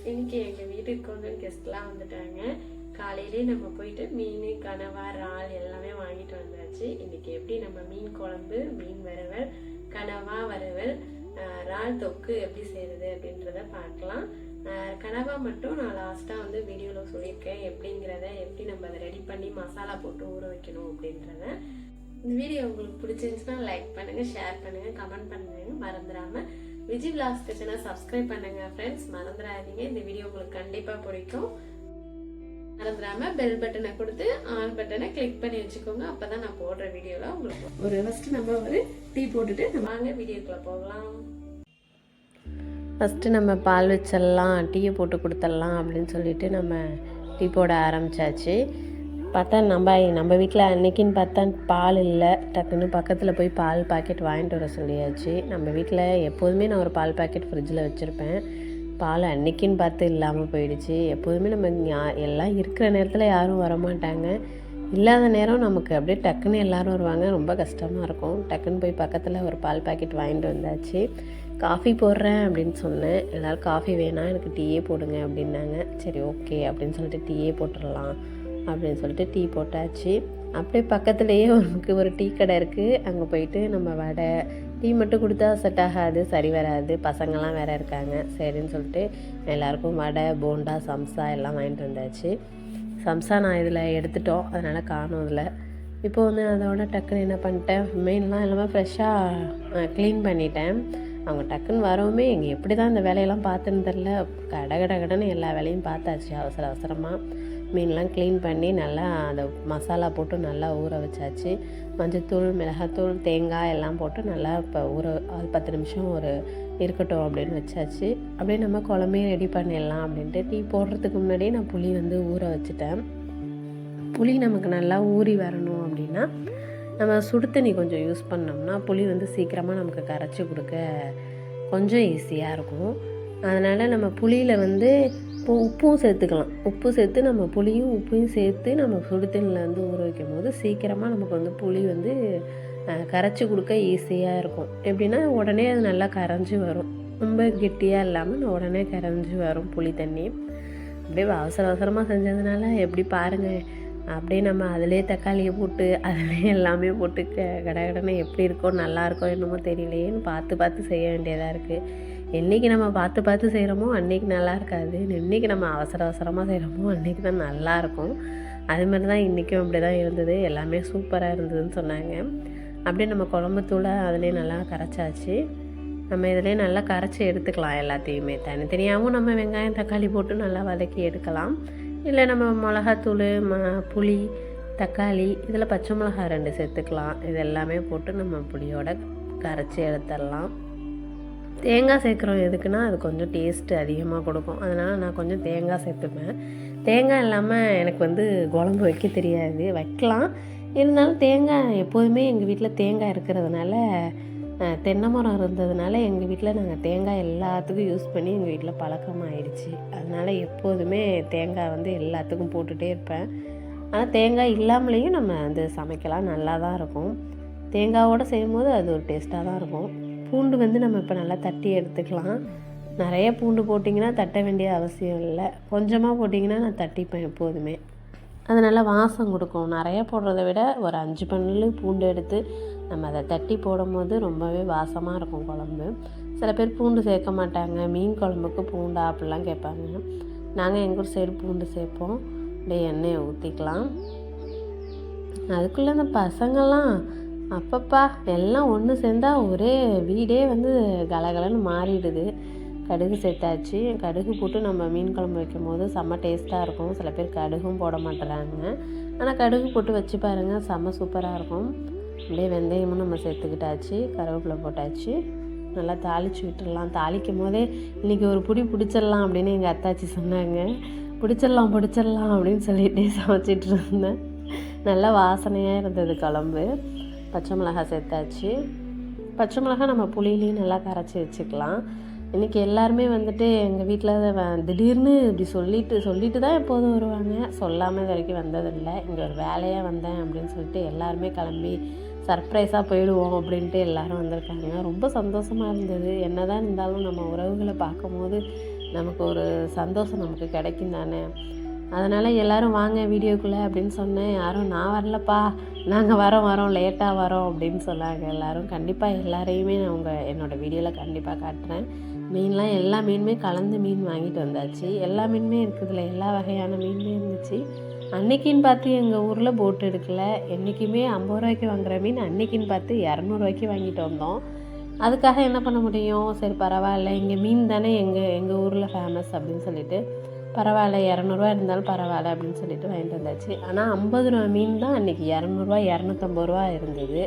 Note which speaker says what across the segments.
Speaker 1: இன்னைக்கு எங்கள் வீட்டுக்கு கொஞ்சம் கெஸ்ட்லாம் வந்துட்டாங்க. காலையிலே நம்ம போயிட்டு மீன், கனவா, இறால் எல்லாமே வாங்கிட்டு வந்தாச்சு. இன்னைக்கு எப்படி நம்ம மீன் குழம்பு, மீன் வறுவல், கனவா வறுவல், இறால் தொக்கு எப்படி செய்கிறது அப்படின்றத பார்க்கலாம். கனவா மட்டும் நான் லாஸ்ட்டாக வந்து வீடியோவில் சொல்லியிருக்கேன் எப்படிங்கிறத, எப்படி நம்ம அதை ரெடி பண்ணி மசாலா போட்டு ஊற வைக்கணும் அப்படின்றத. இந்த வீடியோ உங்களுக்கு பிடிச்சிருந்துச்சுன்னா லைக் பண்ணுங்கள், ஷேர் பண்ணுங்கள், கமெண்ட் பண்ணுங்கள். மறந்துடாமல் விஜி விலாக்ஸ் கிச்சனை சப்ஸ்கிரைப் பண்ணுங்கள் ஃப்ரெண்ட்ஸ். மறந்துடாதீங்க, இந்த வீடியோ உங்களுக்கு கண்டிப்பாக பிடிக்கும். மறந்துடாம பெல் பட்டனை கொடுத்து ஆல் பட்டனை கிளிக் பண்ணி வச்சுக்கோங்க. அப்பதான் நான் போடுற வீடியோல உங்களுக்கு ஃபர்ஸ்ட் நம்ம ஒரு டீ போட்டுட்டு வாங்க வீடியோக்குள்ள போகலாம். ஃபஸ்ட்டு நம்ம பால் வச்சிடலாம், டீயை போட்டு கொடுத்துடலாம் அப்படின்னு சொல்லிட்டு நம்ம டீ போட ஆரம்பித்தாச்சு. பார்த்தா நம்ம வீட்டில் அன்றைக்கின்னு பார்த்தா பால் இல்லை. டக்குன்னு பக்கத்தில் போய் பால் பாக்கெட் வாங்கிட்டு வர சொல்லியாச்சு. நம்ம வீட்டில் எப்போதுமே நான் ஒரு பால் பாக்கெட் ஃப்ரிட்ஜில் வச்சுருப்பேன். பால் அன்றைக்கின்னு பார்த்து இல்லாமல் போயிடுச்சு. எப்போதுமே நம்ம எல்லாம் இருக்கிற நேரத்தில் யாரும் வரமாட்டாங்க, இல்லாத நேரம் நமக்கு அப்படியே டக்குன்னு எல்லோரும் வருவாங்க. ரொம்ப கஷ்டமாக இருக்கும். டக்குன்னு போய் பக்கத்தில் ஒரு பால் பாக்கெட் வாங்கிட்டு வந்தாச்சு. காஃபி போடுறேன் அப்படின்னு சொன்னேன். எல்லோரும் காஃபி வேணாம், எனக்கு டீயே போடுங்க அப்படின்னாங்க. சரி ஓகே அப்படின்னு சொல்லிட்டு டீயே போட்டுடலாம் அப்படின்னு சொல்லிட்டு டீ போட்டாச்சு. அப்படியே பக்கத்துலேயே ஒரு டீ கடை இருக்குது. அங்கே போயிட்டு நம்ம வடை, டீ மட்டும் கொடுத்தா செட் ஆகாது, சரி வராது, பசங்கள்லாம் வேறு இருக்காங்க. சரின்னு சொல்லிட்டு எல்லாேருக்கும் வடை, போண்டா, சம்சா எல்லாம் வாங்கிட்டு வந்தாச்சு. சம்சா நான் இதில் எடுத்துட்டோம், அதனால் காணும் இதில். இப்போ வந்து அதோட டக்குன்னு என்ன பண்ணிட்டேன், மீன்லாம் எல்லாமே ஃப்ரெஷ்ஷாக க்ளீன் பண்ணிட்டேன். அவங்க டக்குன்னு வரவுமே எங்கள் எப்படி தான் இந்த வேலையெல்லாம் பார்த்துன்னு தெரில, கடன்னு எல்லா வேலையும் பார்த்தாச்சு அவசரமாக. மீன்லாம் க்ளீன் பண்ணி நல்லா அந்த மசாலா போட்டு நல்லா ஊற வச்சாச்சு. மஞ்சத்தூள், மிளகாத்தூள், தேங்காய் எல்லாம் போட்டு நல்லா இப்போ 10 நிமிஷம் இருக்கட்டும் அப்படின்னு வச்சாச்சு. அப்படியே நம்ம குழம்பையும் ரெடி பண்ணிடலாம் அப்படின்ட்டு டீ போடுறதுக்கு முன்னாடியே நான் புளி வந்து ஊற வச்சுட்டேன். புளி நமக்கு நல்லா ஊறி வரணும் அப்படின்னா நம்ம சுடு தண்ணி கொஞ்சம் யூஸ் பண்ணோம்னா புளி வந்து சீக்கிரமாக நமக்கு கரைச்சி கொடுக்க கொஞ்சம் ஈஸியாக இருக்கும். அதனால் நம்ம புளியில் வந்து இப்போ உப்பும் சேர்த்துக்கலாம். உப்பு சேர்த்து நம்ம புளியும் உப்பையும் சேர்த்து நம்ம சுடு தண்ணியில் வந்து ஊற வைக்கும் போது சீக்கிரமாக நமக்கு வந்து புளி வந்து கரைச்சி கொடுக்க ஈஸியாக இருக்கும். எப்படின்னா உடனே அது நல்லா கரைஞ்சி வரும், ரொம்ப கெட்டியாக இல்லாமல் உடனே கரைஞ்சி வரும் புளி தண்ணி. அப்படியே அவசரமாக செஞ்சதுனால எப்படி பாருங்கள், அப்படியே நம்ம அதிலே தக்காளியை போட்டு அதிலே எல்லாமே போட்டு கடகடனை எப்படி இருக்கோ நல்லா இருக்கோ என்னமோ தெரியலையேன்னு பார்த்து செய்ய வேண்டியதாக இருக்குது. என்றைக்கு நம்ம பார்த்து செய்கிறோமோ அன்றைக்கி நல்லா இருக்காது, என்றைக்கு நம்ம அவசரமாக செய்கிறோமோ அன்றைக்கி தான் நல்லாயிருக்கும். அதுமாதிரி தான் இன்றைக்கும் அப்படி தான் இருந்தது. எல்லாமே சூப்பராக இருந்ததுன்னு சொன்னாங்க. அப்படியே நம்ம குழம்பு தூளை அதிலே நல்லா கரைச்சாச்சு. நம்ம இதிலே நல்லா கரைச்சி எடுத்துக்கலாம். எல்லாத்தையுமே தனித்தனியாகவும் நம்ம வெங்காயம், தக்காளி போட்டு நல்லா வதக்கி எடுக்கலாம். இல்லை நம்ம மிளகாத்தூள், புளி, தக்காளி, இதில் பச்சை மிளகா 2 சேர்த்துக்கலாம். இது எல்லாமே போட்டு நம்ம புளியோட கரைச்சி எடுத்துடலாம். தேங்காய் சேர்க்குறோம் எதுக்குன்னா அது கொஞ்சம் டேஸ்ட்டு அதிகமாக கொடுக்கும். அதனால் நான் கொஞ்சம் தேங்காய் சேர்த்துப்பேன். தேங்காய் இல்லாமல் எனக்கு வந்து குழம்பு வைக்க தெரியாது, வைக்கலாம். இருந்தாலும் தேங்காய் எப்போதுமே எங்கள் வீட்டில் தேங்காய் இருக்கிறதுனால, தென்னை மரம் இருந்ததுனால எங்கள் வீட்டில் நாங்கள் தேங்காய் எல்லாத்துக்கும் யூஸ் பண்ணி எங்கள் வீட்டில் பழக்கமாகிடுச்சு. அதனால் எப்போதுமே தேங்காய் வந்து எல்லாத்துக்கும் போட்டுகிட்டே இருப்பேன். ஆனால் தேங்காய் இல்லாமலேயும் நம்ம வந்து சமைக்கலாம், நல்லா தான் இருக்கும். தேங்காயோடு செய்யும்போது அது ஒரு டேஸ்ட்டாக தான் இருக்கும். பூண்டு வந்து நம்ம இப்போ நல்லா தட்டி எடுத்துக்கலாம். நிறைய பூண்டு போட்டிங்கன்னா தட்ட வேண்டிய அவசியம் இல்லை, கொஞ்சமாக போட்டிங்கன்னா நான் தட்டிப்பேன் எப்போதுமே. அது நல்லா வாசம் கொடுக்கும். நிறைய போடுறத விட ஒரு 5 பல்லு பூண்டு எடுத்து நம்ம அதை தட்டி போடும்போது ரொம்பவே வாசமாக இருக்கும் குழம்பு. சில பேர் பூண்டு சேர்க்க மாட்டாங்க, மீன் குழம்புக்கு பூண்டா அப்படிலாம் கேட்பாங்க. நாங்கள் எங்கள் ஊர் சைடு பூண்டு சேர்ப்போம். அப்படியே எண்ணெயை ஊற்றிக்கலாம். அதுக்குள்ளே இந்த பசங்கள்லாம் அப்பப்பா எல்லாம் ஒன்று சேர்ந்தால் ஒரே வீடே வந்து கலகலன்னு மாறிடுது. கடுகு சேர்த்தாச்சு. கடுகு போட்டு நம்ம மீன் குழம்பு வைக்கும் போது செம்ம டேஸ்ட்டாக இருக்கும். சில பேர் கடுகும் போட மாட்டுறாங்க, ஆனால் கடுகு போட்டு வச்சு பாருங்கள், செம்ம சூப்பராக இருக்கும். அப்படியே வெந்தயமும் நம்ம சேர்த்துக்கிட்டாச்சு, கருவேப்பிலை போட்டாச்சு. நல்லா தாளித்து விட்டுடலாம். தாளிக்கும் போதே இன்றைக்கி ஒரு பிடிச்சிடலாம் அப்படின்னு எங்கள் அத்தாச்சி சொன்னாங்க. பிடிச்சிடலாம் அப்படின்னு சொல்லிகிட்டே சமைச்சிட்டு இருந்தேன். நல்லா வாசனையாக இருந்தது குழம்பு. பச்சை மிளகாய் சேர்த்தாச்சு. பச்சை மிளகாய் நம்ம புளியிலையும் நல்லா கரைச்சி வச்சுக்கலாம். இன்றைக்கி எல்லாருமே வந்துட்டு எங்கள் வீட்டில் திடீர்னு இப்படி சொல்லிட்டு தான் எப்போதும் வருவாங்க, சொல்லாமல் இது வரைக்கும் வந்ததில்லை. இங்கே ஒரு வேலையாக வந்தேன் அப்படின்னு சொல்லிட்டு எல்லாருமே கிளம்பி சர்ப்ரைஸாக போயிடுவோம் அப்படின்ட்டு எல்லோரும் வந்திருக்காங்க. ரொம்ப சந்தோஷமாக இருந்தது. என்ன தான் இருந்தாலும் நம்ம உறவுகளை பார்க்கும்போது நமக்கு ஒரு சந்தோஷம் நமக்கு கிடைக்கும் தானே. அதனால் எல்லோரும் வாங்க வீடியோக்குள்ளே அப்படின்னு சொன்னேன். யாரும் நான் வரலப்பா, நாங்கள் வரோம் லேட்டாக வரோம் அப்படின்னு சொன்னாங்க எல்லோரும். கண்டிப்பாக எல்லாரையுமே நான் என்னோடய வீடியோவில் கண்டிப்பாக காட்டுறேன். மீன்லாம் எல்லா மீனுமே கலந்து மீன் வாங்கிட்டு வந்தாச்சு. எல்லா மீனுமே இருக்குதுல, எல்லா வகையான மீனுமே இருந்துச்சு. அன்றைக்கின்னு பார்த்து எங்கள் ஊரில் போட்டு எடுக்கலை. என்றைக்குமே 50 ரூபாய்க்கு வாங்குகிற மீன் அன்றைக்கின்னு பார்த்து 200 ரூபாய்க்கு வாங்கிட்டு வந்தோம். அதுக்காக என்ன பண்ண முடியும், சரி பரவாயில்ல, இங்கே மீன் தானே எங்கள் ஊரில் ஃபேமஸ் அப்படின்னு சொல்லிட்டு பரவாயில்ல 200 இருந்தாலும் பரவாயில்ல அப்படின்னு சொல்லிட்டு வாங்கிட்டு வந்தாச்சு. ஆனால் 50 ரூபா மீன் தான் அன்றைக்கி 200 250 இருந்தது.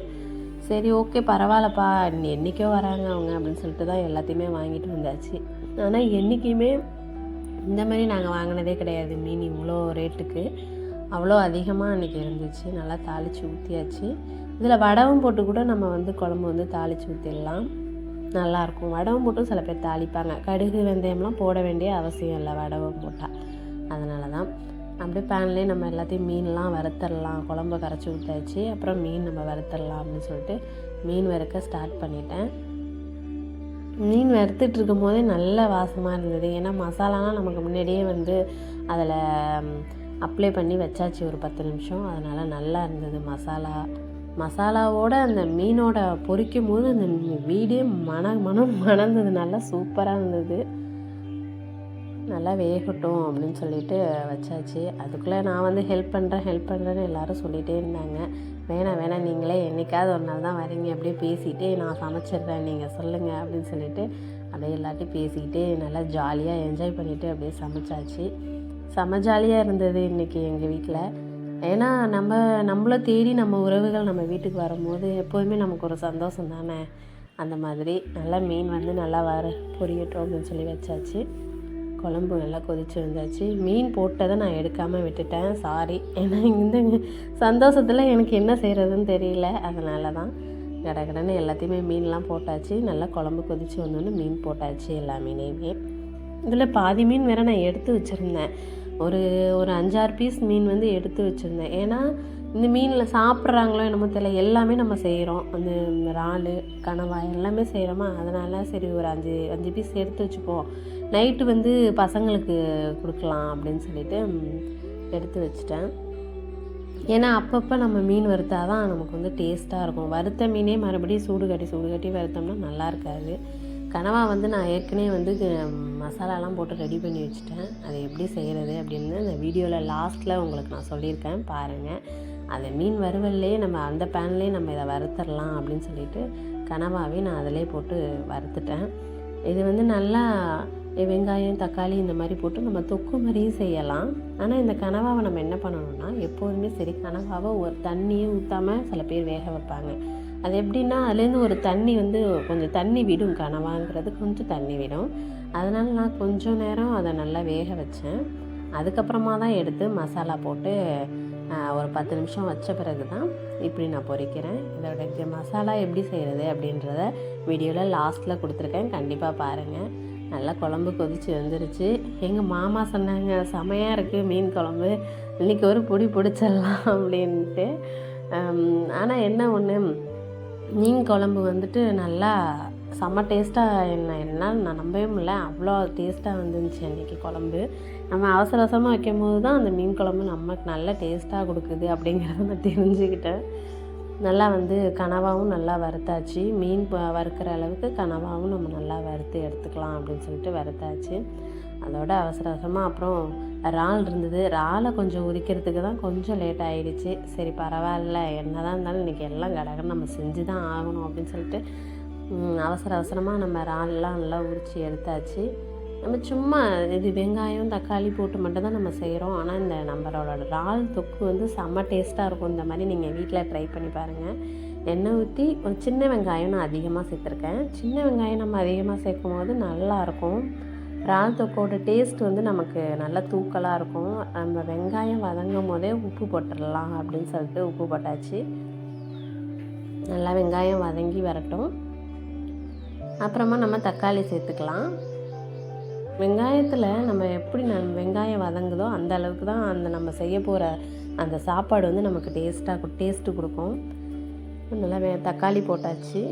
Speaker 1: சரி ஓகே பரவாயில்லப்பா, என்றைக்கோ வராங்க அவங்க அப்படின்னு சொல்லிட்டு தான் எல்லாத்தையுமே வாங்கிட்டு வந்தாச்சு. ஆனால் என்றைக்குமே இந்த மாதிரி நாங்கள் வாங்கினதே கிடையாது. மீன் இவ்வளோ ரேட்டுக்கு அவ்வளோ அதிகமாக அன்றைக்கி இருந்துச்சு. நல்லா தாளித்து ஊற்றியாச்சு. இதில் வடவும் போட்டு கூட நம்ம குழம்பு தாளித்து ஊற்றிடலாம், நல்லாயிருக்கும். வடவும் போட்டும் சில பேர் தாளிப்பாங்க. கடுகு வெந்தயம்லாம் போட வேண்டிய அவசியம் இல்லை வடவும் போட்டால். அதனால தான் அப்படியே பேன்லேயே நம்ம எல்லாத்தையும் மீன்லாம் வறுத்தரலாம். குழம்பு கரைச்சி ஊற்றாச்சு. அப்புறம் மீன் நம்ம வறுத்தரலாம் அப்படின்னு சொல்லிட்டு மீன் வறுக்க ஸ்டார்ட் பண்ணிட்டேன். மீன் வறுத்துட்டு இருக்கும் போதே நல்ல வாசமாக இருந்தது. ஏன்னா மசாலாலாம் நமக்கு முன்னாடியே அதில் அப்ளை பண்ணி வச்சாச்சு ஒரு 10 நிமிஷம். அதனால் நல்லா இருந்தது. மசாலாவோட அந்த மீனோட பொரிக்கும் போது அந்த வீடே மனம் மணந்தது. நல்லா சூப்பராக இருந்தது. நல்லா வேகட்டும் அப்படின்னு சொல்லிட்டு வச்சாச்சு. அதுக்குள்ளே நான் ஹெல்ப் பண்ணுறேன்னு எல்லோரும் சொல்லிகிட்டே இருந்தாங்க. வேணாம் நீங்களே என்றைக்காவது ஒரு நாள் தான் வரீங்க, அப்படியே பேசிகிட்டே நான் சமைச்சிடுறேன், நீங்கள் சொல்லுங்கள் அப்படின்னு சொல்லிட்டு அப்படியே எல்லாத்தையும் பேசிக்கிட்டே நல்லா ஜாலியாக என்ஜாய் பண்ணிவிட்டு அப்படியே சமைச்சாச்சு. செம்ம ஜாலியாக இருந்தது இன்றைக்கி எங்கள் வீட்டில். ஏன்னா நம்மளை தேடி நம்ம உறவுகள் நம்ம வீட்டுக்கு வரும்போது எப்போதுமே நமக்கு ஒரு சந்தோஷம் தானே. அந்த மாதிரி நல்லா மீன் நல்லா பொரியட்டும் அப்படின்னு சொல்லி வச்சாச்சு. குழம்பு நல்லா கொதிச்சு வந்தாச்சு. மீன் போட்டதை நான் எடுக்காமல் விட்டுட்டேன், சாரி. ஏன்னா இந்த சந்தோஷத்தில் எனக்கு என்ன செய்கிறதுன்னு தெரியல. அதனால தான் கடகடன்னு எல்லாத்தையுமே மீன்லாம் போட்டாச்சு. நல்லா குழம்பு கொதிச்சு வந்தோன்னே மீன் போட்டாச்சு எல்லா மீனையுமே. இதில் பாதி மீன் வேறு நான் எடுத்து வச்சுருந்தேன். ஒரு 5-6 பீஸ் மீன் எடுத்து வச்சுருந்தேன். ஏன்னா இந்த மீனில் சாப்பிட்றாங்களோ என்னமோ தெரியல, எல்லாமே நம்ம செய்கிறோம். அந்த இறால் கனவா எல்லாமே செய்கிறோமா, அதனால் சரி ஒரு 5 பீஸ் எடுத்து வச்சுப்போம், நைட்டு பசங்களுக்கு கொடுக்கலாம் அப்படின்னு சொல்லிட்டு எடுத்து வச்சிட்டேன். ஏன்னா அப்பப்போ நம்ம மீன் வறுத்தா தான் நமக்கு டேஸ்ட்டாக இருக்கும். வறுத்த மீனே மறுபடியும் சூடு கட்டி வறுத்தோம்னா நல்லா இருக்காது. கனவா நான் ஏற்கனவே மசாலாலாம் போட்டு ரெடி பண்ணி வச்சுட்டேன். அதை எப்படி செய்கிறது அப்படின்னு இந்த வீடியோவில் லாஸ்ட்டில் உங்களுக்கு நான் சொல்லியிருக்கேன், பாருங்கள். அந்த மீன் வறுவல்லையே நம்ம அந்த பேன்லேயே நம்ம இதை வறுத்தரலாம் அப்படின்னு சொல்லிட்டு கனவாவே நான் அதிலே போட்டு வறுத்துட்டேன். இது நல்லா வெங்காயம் தக்காளி இந்த மாதிரி போட்டு நம்ம தொக்கு மாதிரியும் செய்யலாம். ஆனால் இந்த கனவாவை நம்ம என்ன பண்ணணும்னா, எப்போதுமே சரி கனவாவை ஒரு தண்ணியே ஊற்றாமல் சில பேர் வேக வைப்பாங்க. அது எப்படின்னா அதுலேருந்து ஒரு தண்ணி கொஞ்சம் தண்ணி விடும், கனவாங்கிறது கொஞ்சம் தண்ணி விடும். அதனால் நான் கொஞ்சம் நேரம் அதை நல்லா வேக வச்சேன். அதுக்கப்புறமா தான் எடுத்து மசாலா போட்டு ஒரு 10 நிமிஷம் வச்ச பிறகு தான் இப்படி நான் பொரிக்கிறேன். இதோட மசாலா எப்படி செய்கிறது அப்படின்றத வீடியோவில் லாஸ்ட்டில் கொடுத்துருக்கேன், கண்டிப்பாக பாருங்கள். நல்லா குழம்பு கொதித்து வந்துருச்சு. எங்கள் மாமா சொன்னாங்க, செமையாக இருக்குது மீன் குழம்பு, இன்றைக்கி ஒரு பிடிச்சிடலாம் அப்படின்ட்டு. ஆனால் என்ன ஒன்று, மீன் குழம்பு நல்லா செம்ம டேஸ்ட்டாக என்னால் நான் நம்பவே முடியல, அவ்வளோ டேஸ்ட்டாக வந்துருந்துச்சு அன்றைக்கி குழம்பு. நம்ம அவசர அவசரமாக வைக்கும் போது தான் அந்த மீன் குழம்பு நமக்கு நல்ல டேஸ்ட்டாக கொடுக்குது அப்படிங்கிறத நான் தெரிஞ்சுக்கிட்டேன். நல்லா கனவாவும் நல்லா வறுத்தாச்சு. மீன் வறுக்கிற அளவுக்கு கனவாவும் நம்ம நல்லா வறுத்து எடுத்துக்கலாம் அப்படின்னு சொல்லிட்டு வறுத்தாச்சு. அதோட அவசர அவசரமாக அப்புறம் இறால் இருந்தது. இறாலை கொஞ்சம் உரிக்கிறதுக்கு தான் கொஞ்சம் லேட் ஆகிடுச்சு. சரி பரவாயில்ல, என்ன தான் இருந்தாலும் இன்றைக்கி எல்லாம் கடகடன்னு நம்ம செஞ்சு தான் ஆகணும் அப்படின்னு சொல்லிட்டு அவசர அவசரமாக நம்ம இறால்லாம் நல்லா உரித்து எடுத்தாச்சு. நம்ம சும்மா இது வெங்காயம் தக்காளி போட்டு மட்டும் தான் நம்ம செய்கிறோம். ஆனால் இந்த நம்மளோட இறால் தொக்கு செம்ம டேஸ்ட்டாக இருக்கும். இந்த மாதிரி நீங்கள் வீட்டில் ட்ரை பண்ணி பாருங்கள். எண்ணெய் ஊற்றி ஒரு சின்ன வெங்காயம் நான் அதிகமாக சேர்த்துருக்கேன். சின்ன வெங்காயம் நம்ம அதிகமாக சேர்க்கும் போது நல்லாயிருக்கும். இறால் தொக்கோட டேஸ்ட் நமக்கு நல்லா தூக்கலாக இருக்கும். நம்ம வெங்காயம் வதங்கும் போதே உப்பு போட்டுடலாம் அப்படின்னு சொல்லிட்டு உப்பு போட்டாச்சு. நல்லா வெங்காயம் வதங்கி வரட்டும். அப்புறமா நம்ம தக்காளி சேர்த்துக்கலாம். வெங்காயத்தில் நம்ம எப்படி வெங்காயம் வதங்குதோ அந்த அளவுக்கு தான் அந்த நம்ம செய்ய போகிற அந்த சாப்பாடு நமக்கு டேஸ்ட்டு கொடுக்கும். நல்லா தக்காளி போட்டாச்சு.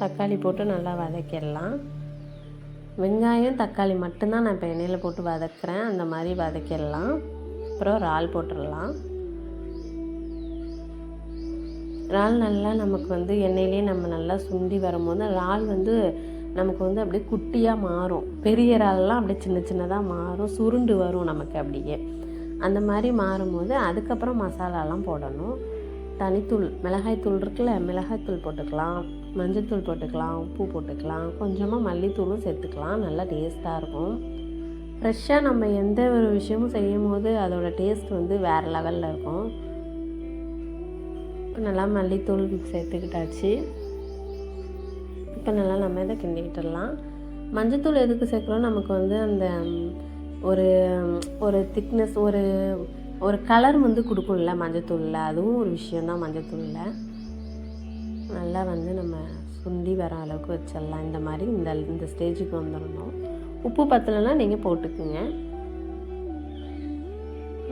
Speaker 1: தக்காளி போட்டு நல்லா வதக்கிடலாம். வெங்காயம் தக்காளி மட்டும்தான் நான் இப்போ எண்ணெயில் போட்டு வதக்குறேன். அந்த மாதிரி வதக்கிடலாம். அப்புறம் இறால் போட்டுடலாம். இறால் நல்லா நமக்கு வந்து எண்ணெயிலே நம்ம நல்லா சுண்டி வரும்போது இறால் வந்து நமக்கு வந்து அப்படியே குட்டியாக மாறும். பெரிய இறால்லாம் அப்படியே சின்ன சின்னதாக மாறும், சுருண்டு வரும் நமக்கு அப்படியே. அந்த மாதிரி மாறும்போது அதுக்கப்புறம் மசாலாலாம் போடணும். தனித்தூள் மிளகாய்த்தூள் இருக்குல்ல, மிளகாய்த்தூள் போட்டுக்கலாம், மஞ்சள்தூள் போட்டுக்கலாம், உப்பு போட்டுக்கலாம், கொஞ்சமாக மல்லித்தூளும் சேர்த்துக்கலாம். நல்லா டேஸ்ட்டாக இருக்கும். ஃப்ரெஷ்ஷாக நம்ம எந்த ஒரு விஷயமும் செய்யும் போது அதோடய டேஸ்ட் வந்து வேறு லெவலில் இருக்கும். இப்போ நல்லா மல்லித்தூள் சேர்த்துக்கிட்டாச்சு. இப்போ நல்லா நம்ம இதை கிண்டிக்கிட்டுடலாம். மஞ்சத்தூள் எதுக்கு சேர்க்குறோம், நமக்கு வந்து அந்த ஒரு ஒரு திக்னஸ், ஒரு கலர் வந்து கொடுக்கும்ல மஞ்சத்தூளில், அதுவும் ஒரு விஷயந்தான் மஞ்சத்தூளில். நல்லா வந்து நம்ம சுண்டி வர அளவுக்கு வச்சிடலாம். இந்த மாதிரி இந்த ஸ்டேஜுக்கு வந்துடணும். உப்பு பத்தலைன்னா நீங்கள் போட்டுக்குங்க.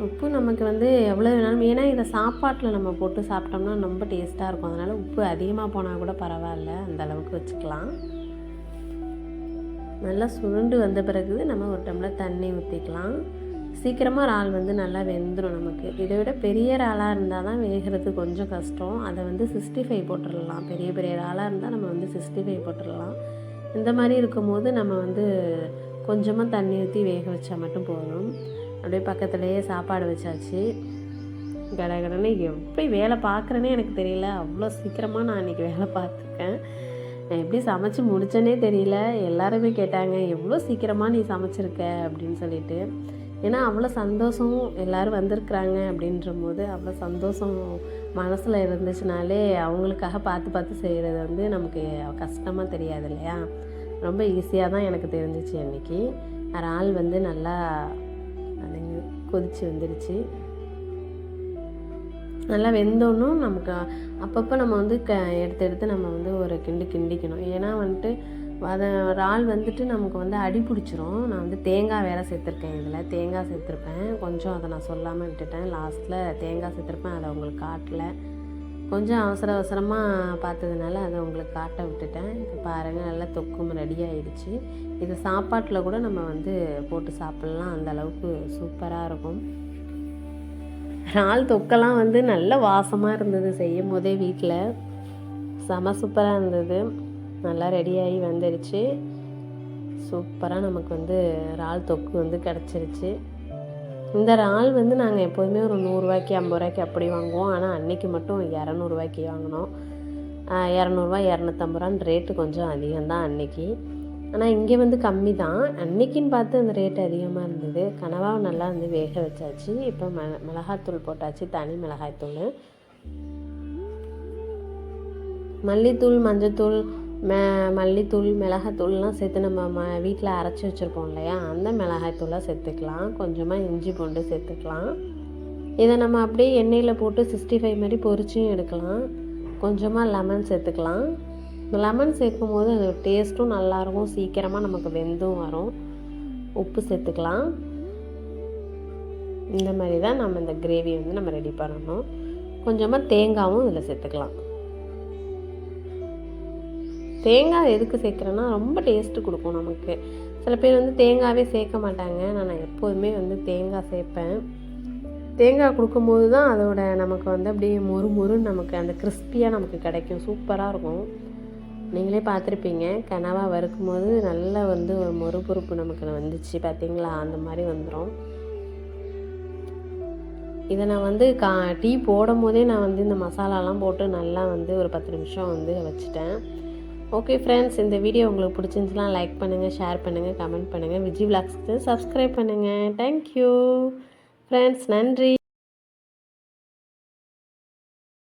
Speaker 1: உப்பு நமக்கு வந்து எவ்வளோ வேணாலும், ஏன்னா இதை சாப்பாட்டில் நம்ம போட்டு சாப்பிட்டோம்னா ரொம்ப டேஸ்ட்டாக இருக்கும். அதனால் உப்பு அதிகமாக போனால் கூட பரவாயில்ல, அந்த அளவுக்கு வச்சுக்கலாம். நல்லா சுருண்டு வந்த பிறகு நம்ம ஒரு டம்ளர் தண்ணி ஊற்றிக்கலாம். சீக்கிரமாக இறால் வந்து நல்லா வெந்துடும் நமக்கு. இதை விட பெரிய இறாலாக இருந்தால் தான் வேகிறது கொஞ்சம் கஷ்டம். அதை வந்து 65 போட்டுடலாம். பெரிய பெரிய இறாலாக இருந்தால் நம்ம வந்து 65 போட்டுடலாம். இந்த மாதிரி இருக்கும்போது நம்ம வந்து கொஞ்சமாக தண்ணி ஊற்றி வேக வச்சா மட்டும் போதும். அப்படியே பக்கத்துலேயே சாப்பாடு வச்சாச்சு. கடகடன்னு எப்படி வேலை பார்க்குறேன்னே எனக்கு தெரியல, அவ்வளோ சீக்கிரமாக நான் இன்றைக்கி வேலை பார்த்துருக்கேன். நான் எப்படி சமைச்சு முடித்தேனே தெரியல. எல்லாருமே கேட்டாங்க எவ்வளோ சீக்கிரமாக நீ சமைச்சிருக்க அப்படின்னு சொல்லிட்டு. ஏன்னா அவ்வளோ சந்தோஷம், எல்லோரும் வந்திருக்குறாங்க அப்படின்ற போது அவ்வளோ சந்தோஷம் மனசில் இருந்துச்சுனாலே அவங்களுக்காக பார்த்து செய்கிறது வந்து நமக்கு கஷ்டமாக தெரியாது இல்லையா. ரொம்ப ஈஸியாக தான் எனக்கு தெரிஞ்சிச்சு. அன்றைக்கி இறால் வந்து நல்லா கொதித்து வந்துடுச்சு. நல்லா வெந்தோன்னும் நமக்கு அப்பப்போ நம்ம வந்து எடுத்து நம்ம வந்து ஒரு கிண்டிக்கணும். ஏன்னா வந்துட்டு இறால் வந்துட்டு நமக்கு வந்து அடி பிடிச்சிரும். நான் வந்து தேங்காய் வேறு சேர்த்துருக்கேன். இதில் தேங்காய் சேர்த்துருப்பேன் கொஞ்சம், அதை நான் சொல்லாமல் விட்டுட்டேன். லாஸ்ட்டில் தேங்காய் சேர்த்துருப்பேன், அதை உங்களுக்கு காட்டலை. கொஞ்சம் அவசரமாக பார்த்ததுனால அதை உங்களுக்கு காட்ட விட்டுட்டேன். இப்போ பாருங்கள் நல்லா தொக்கும் ரெடி ஆகிடுச்சு. இது சாப்பாட்டில் கூட நம்ம வந்து போட்டு சாப்பிட்லாம், அந்த அளவுக்கு சூப்பராக இருக்கும். இறால் தொக்கெல்லாம் வந்து நல்ல வாசமாக இருந்தது செய்யும் போதே வீட்டில். செம சூப்பராக இருந்தது. நல்லா ரெடியாகி வந்துடுச்சு. சூப்பராக நமக்கு வந்து இறால் தொக்கு வந்து கிடச்சிருச்சு. இந்த இறால் வந்து நாங்கள் எப்போதுமே ஒரு 100 ரூபாய்க்கு 50 ரூபாய்க்கு அப்படி வாங்குவோம். ஆனால் அன்றைக்கி மட்டும் 200 ரூபாய்க்கு வாங்கினோம். 200 250 ரூபான்னு ரேட்டு கொஞ்சம் அதிகம்தான் அன்றைக்கி. ஆனால் இங்கே வந்து கம்மி தான். அன்றைக்கின்னு பார்த்து அந்த ரேட்டு அதிகமாக இருந்தது. கனவாவை நல்லா வந்து வேக வச்சாச்சு. இப்போ மிளகாய்த்தூள் போட்டாச்சு, தனி மிளகாய்த்தூள், மல்லித்தூள், மஞ்சத்தூள், மல்லித்தூள், மிளகாய்த்தூள்லாம் சேர்த்து நம்ம வீட்டில் அரைச்சி வச்சுருப்போம் இல்லையா, அந்த மிளகாய்த்தூளாக சேர்த்துக்கலாம். கொஞ்சமாக இஞ்சி பூண்டு சேர்த்துக்கலாம். இதை நம்ம அப்படியே எண்ணெயில் போட்டு 65 மாதிரி பொரிச்சும் எடுக்கலாம். கொஞ்சமாக லெமன் சேர்த்துக்கலாம். லெமன் சேர்க்கும் போது அது டேஸ்ட்டும் நல்லாயிருக்கும், சீக்கிரமாக நமக்கு வெந்தும் வரும். உப்பு சேர்த்துக்கலாம். இந்த மாதிரி தான் நம்ம இந்த கிரேவி வந்து நம்ம ரெடி பண்ணணும். கொஞ்சமாக தேங்காயும் இதில் சேர்த்துக்கலாம். தேங்காய் எதுக்கு சேர்க்குறேன்னா ரொம்ப டேஸ்ட்டு கொடுக்கும் நமக்கு. சில பேர் வந்து தேங்காவே சேர்க்க மாட்டாங்க. நான் எப்போதுமே வந்து தேங்காய் சேர்ப்பேன். தேங்காய் கொடுக்கும்போது தான் அதோட நமக்கு வந்து அப்படியே மொறுன்னு நமக்கு அந்த கிறிஸ்பியாக நமக்கு கிடைக்கும். சூப்பராக இருக்கும். நீங்களே பார்த்துருப்பீங்க, கனவா வறுக்கும் போது நல்லா வந்து ஒரு மொறுபொறுப்பு நமக்கு வந்துச்சு பார்த்தீங்களா, அந்த மாதிரி வந்துடும். இதை நான் வந்து டீ போடும் போதே நான் வந்து இந்த மசாலாலாம் போட்டு நல்லா வந்து ஒரு 10 நிமிஷம் வந்து வச்சுட்டேன். ஓகே ஃப்ரெண்ட்ஸ், இந்த வீடியோ உங்களுக்கு பிடிச்சிருந்துச்சுன்னா லைக் பண்ணுங்கள், ஷேர் பண்ணுங்கள், கமெண்ட் பண்ணுங்கள். விஜி விலாக்ஸ்க்கு சப்ஸ்கிரைப் பண்ணுங்கள். தேங்க்யூ ஃப்ரெண்ட்ஸ், நன்றி.